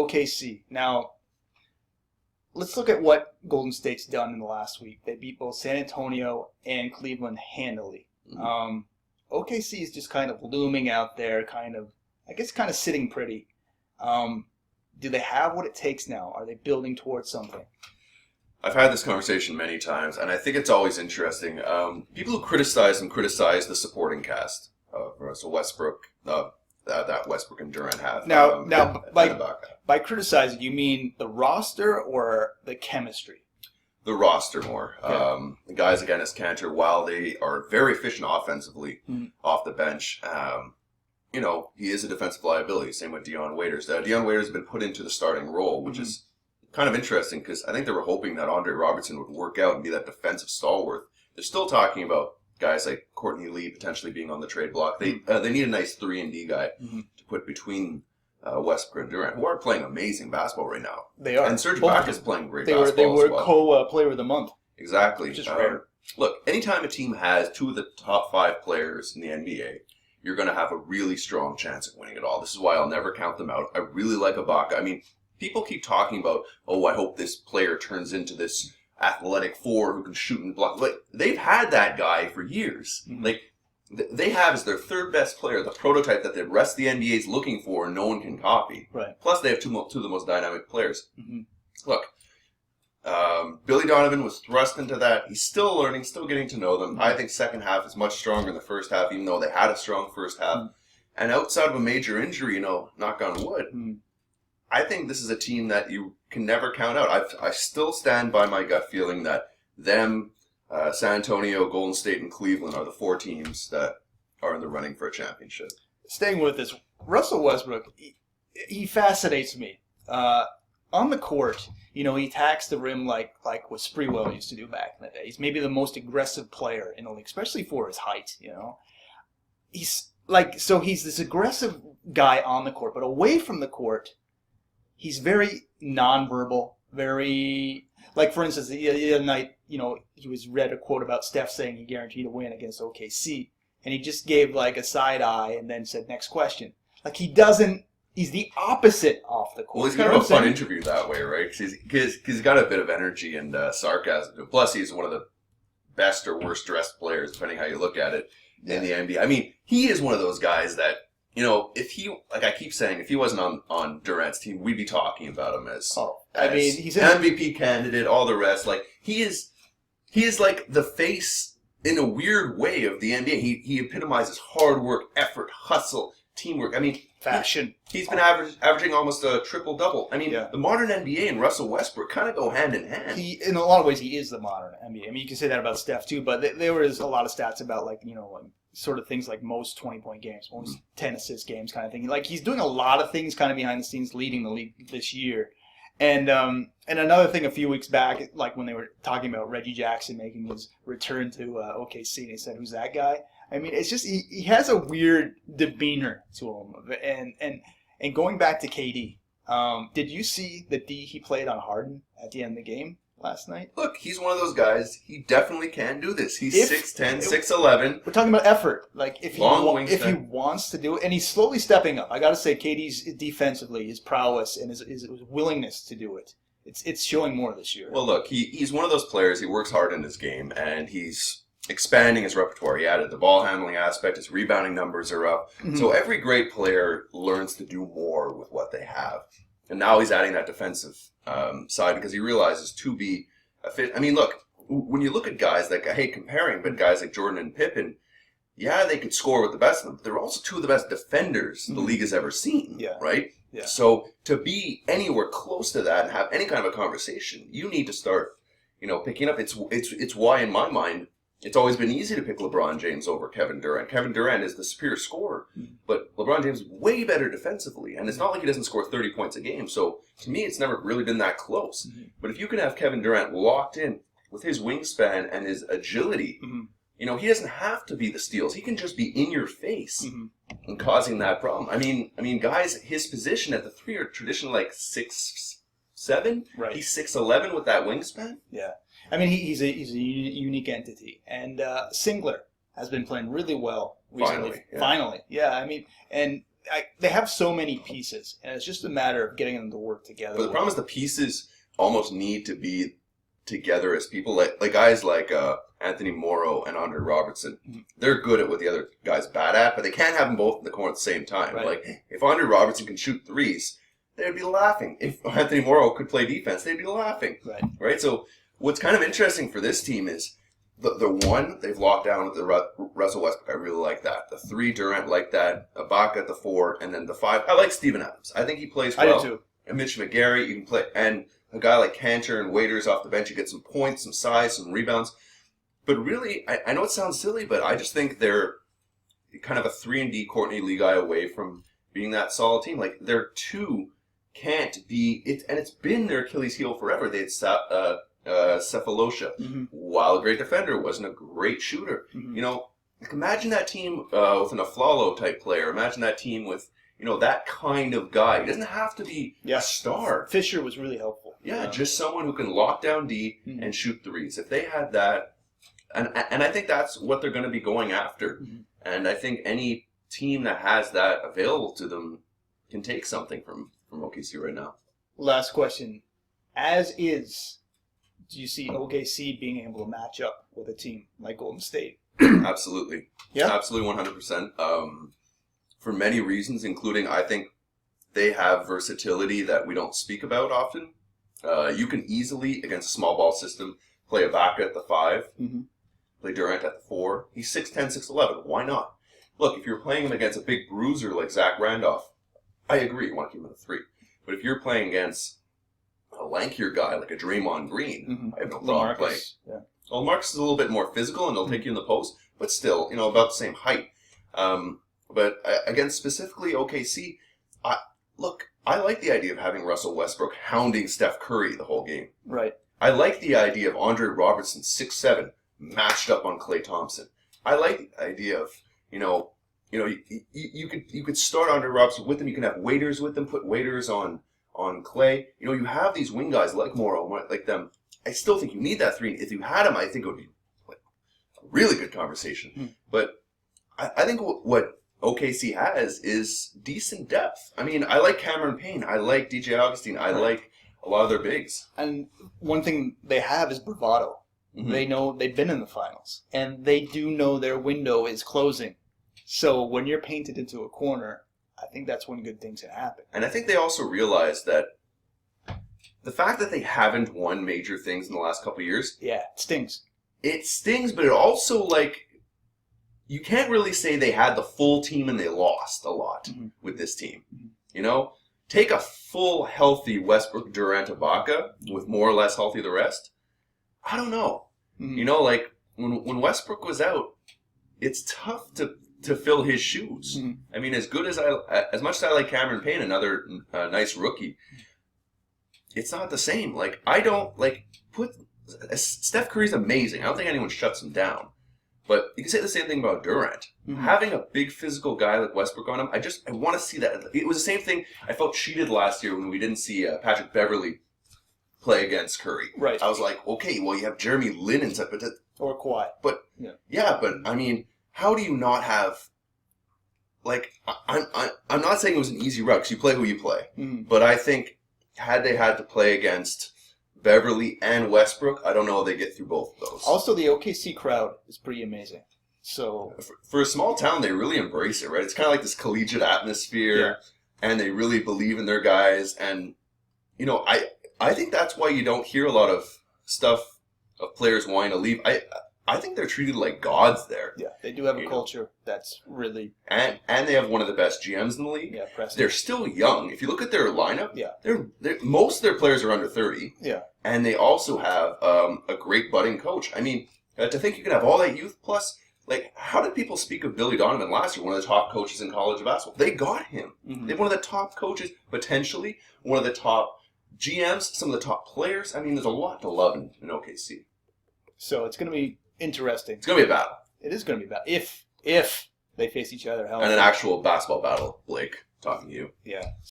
OKC. Now, let's look at what Golden State's done in the last week. They beat both San Antonio and Cleveland handily. OKC is just kind of looming out there, kind of sitting pretty. Do they have what it takes now? Are they building towards something? I've had this conversation many times, and I think it's always interesting. People who criticize the supporting cast. So Westbrook, that Westbrook and Durant have. Now, by criticizing, you mean the roster or the chemistry? The roster more. Okay. The guys, again, as Cantor, while they are very efficient offensively off the bench, he is a defensive liability. Same with Dion Waiters. Dion Waiters has been put into the starting role, which is kind of interesting because I think they were hoping that Andre Robertson would work out and be that defensive stalwart. They're still talking about guys like Courtney Lee potentially being on the trade block. They need a nice 3-and-D guy to put between Westbrook and Durant, who are playing amazing basketball right now. They are. And Serge Ibaka is playing great basketball They were as well. co-player of the month. Exactly. Which is rare. Look, anytime a team has 2 of the top 5 players in the NBA, you're going to have a really strong chance of winning it all. This is why I'll never count them out. I really like Ibaka. I mean, people keep talking about, I hope this player turns into this athletic 4 who can shoot and block. Like, they've had that guy for years. Like, they have as their 3rd best player, the prototype that the rest of the NBA is looking for and no one can copy. Right. Plus, they have two of the most dynamic players. Look, Billy Donovan was thrust into that. He's still learning, still getting to know them. I think second half is much stronger than the first half, even though they had a strong first half. And outside of a major injury, knock on wood, I think this is a team that you can never count out. I still stand by my gut feeling that them, San Antonio, Golden State, and Cleveland are the 4 teams that are in the running for a championship. Staying with this, Russell Westbrook, he fascinates me. On the court, he attacks the rim like what Sprewell used to do back in the day. He's maybe the most aggressive player in the league, especially for his height, He's this aggressive guy on the court, but away from the court, he's very nonverbal, very, for instance, the other night, he was read a quote about Steph saying he guaranteed a win against OKC, and he just gave a side eye and then said, next question. He's the opposite off the court. Well, he's kind of a fun interview that way, right? Because he's got a bit of energy and sarcasm. Plus, he's one of the best or worst dressed players, depending how you look at it, in the NBA. I mean, he is one of those guys that, if he, I keep saying, if he wasn't on Durant's team, we'd be talking about him as he's an MVP candidate, all the rest. He is like the face in a weird way of the NBA. He epitomizes hard work, effort, hustle, teamwork. I mean, fashion. He's been averaging almost a triple-double. I mean, the modern NBA and Russell Westbrook kind of go hand in hand. In a lot of ways, he is the modern NBA. I mean, you can say that about Steph, too, but there was a lot of stats about, sort of things like most 20-point games, most 10-assist games kind of thing. He's doing a lot of things kind of behind the scenes, leading the league this year. And another thing a few weeks back, when they were talking about Reggie Jackson making his return to OKC, and they said, who's that guy? I mean, it's just he has a weird demeanor to him. And going back to KD, did you see the D he played on Harden at the end of the game last night? Look, he's one of those guys. He definitely can do this. He's 6'10", 6'11". We're talking about effort. If he wants to do it, and he's slowly stepping up. I got to say, KD's defensively, his prowess and his willingness to do it, it's showing more this year. Well, look, he's one of those players. He works hard in his game, and he's expanding his repertoire. He added the ball handling aspect. His rebounding numbers are up. So every great player learns to do more with what they have. And now he's adding that defensive side because he realizes to be a fit. I mean, look, when you look at guys I hate comparing, but guys like Jordan and Pippen, they could score with the best of them, but they're also 2 of the best defenders the league has ever seen, right? Yeah. So to be anywhere close to that and have any kind of a conversation, you need to start, picking up. It's why, in my mind, it's always been easy to pick LeBron James over Kevin Durant. Kevin Durant is the superior scorer, but LeBron James is way better defensively. And it's not like he doesn't score 30 points a game. So to me, it's never really been that close. But if you can have Kevin Durant locked in with his wingspan and his agility, he doesn't have to be the steals. He can just be in your face and causing that problem. I mean, guys, his position at the 3 are traditionally 6'7". Right. He's 6'11" with that wingspan. Yeah. I mean, he's a unique entity, and Singler has been playing really well recently. Finally, yeah. I mean, and they have so many pieces, and it's just a matter of getting them to work together. But the problem is the pieces almost need to be together as people. Like guys like Anthony Morrow and Andre Robertson. Mm-hmm. They're good at what the other guy's bad at, but they can't have them both in the corner at the same time. Right. Like, if Andre Robertson can shoot threes, they'd be laughing. If Anthony Morrow could play defense, they'd be laughing. Right? So what's kind of interesting for this team is the one, they've locked down with the Russell Westbrook. I really like that. The 3, Durant like that. Ibaka at the 4, and then the 5. I like Steven Adams. I think he plays well. I do too. And Mitch McGarry, you can play, and a guy like Cantor and Waiters off the bench, you get some points, some size, some rebounds. But really, I know it sounds silly, but I just think they're kind of a 3-and-D Courtney Lee guy away from being that solid team. Like, their 2 can't be, and it's been their Achilles heel forever. They had Cephalosha, while a great defender, wasn't a great shooter. You know, like, imagine that team with an Aflalo type player. Imagine that team with, you know, that kind of guy. He doesn't have to be a star. Fisher was really helpful. Yeah, just someone who can lock down D and shoot threes. If they had that, and I think that's what they're going to be going after. And I think any team that has that available to them can take something from OKC right now. Last question. As is, do you see OKC being able to match up with a team like Golden State? Absolutely. Yeah? Absolutely 100%. For many reasons, including I think they have versatility that we don't speak about often. You can easily, against a small ball system, play Ibaka at the 5, play Durant at the 4. He's 6'10", 6'11". Why not? Look, if you're playing him against a big bruiser like Zach Randolph, I agree, you want to keep him at the 3. But if you're playing against a lankier guy like a Draymond Green, I have no problem playing. Yeah. Well, LaMarcus is a little bit more physical, and he'll take you in the post, but still, you know, about the same height. But again, specifically OKC, I like the idea of having Russell Westbrook hounding Steph Curry the whole game. Right. I like the idea of Andre Robertson, 6'7", matched up on Klay Thompson. I like the idea of, you could start Andre Robertson with him. You can have waiters with them, put waiters on Klay. You know, you have these wing guys like Morrow, like them. I still think you need that 3. If you had him, I think it would be like a really good conversation. But I think what OKC has is decent depth. I mean, I like Cameron Payne. I like DJ Augustine. I like a lot of their bigs. And one thing they have is bravado. They know they've been in the finals, and they do know their window is closing. So when you're painted into a corner, I think that's when good things can happen. And I think they also realize that the fact that they haven't won major things in the last couple of years, it stings. It stings, but it also, like, you can't really say they had the full team and they lost a lot with this team. You know, take a full healthy Westbrook, Durant, Ibaka with more or less healthy the rest. I don't know. You know, like when Westbrook was out, it's tough to fill his shoes. I mean, as much as I like Cameron Payne, another nice rookie, it's not the same. Like, I don't Steph Curry's amazing. I don't think anyone shuts him down. But you can say the same thing about Durant. Having a big physical guy like Westbrook on him, I want to see that. It was the same thing I felt cheated last year when we didn't see Patrick Beverley play against Curry. Right. I was like, okay, well, you have Jeremy Lin and stuff, or Kawhi. But but I mean, how do you not have? Like, I'm not saying it was an easy route because you play who you play, but I think had they had to play against Beverly and Westbrook, I don't know if they get through both of those. Also, the OKC crowd is pretty amazing. So for a small town, they really embrace it, right? It's kind of like this collegiate atmosphere, and they really believe in their guys. And, you know, I think that's why you don't hear a lot of stuff of players wanting to leave. I think they're treated like gods there. Yeah, they do have a culture that's really... And they have one of the best GMs in the league. Yeah, Preston. They're still young. If you look at their lineup, most of their players are under 30. Yeah. And they also have a great budding coach. I mean, to think you can have all that youth, plus, like, how did people speak of Billy Donovan last year, one of the top coaches in college basketball? They got him. They have one of the top coaches, potentially, one of the top GMs, some of the top players. I mean, there's a lot to love in OKC. So it's going to be interesting. It's going to be a battle. It is going to be a battle. If they face each other. And an actual basketball battle, Blake, talking to you. Yeah.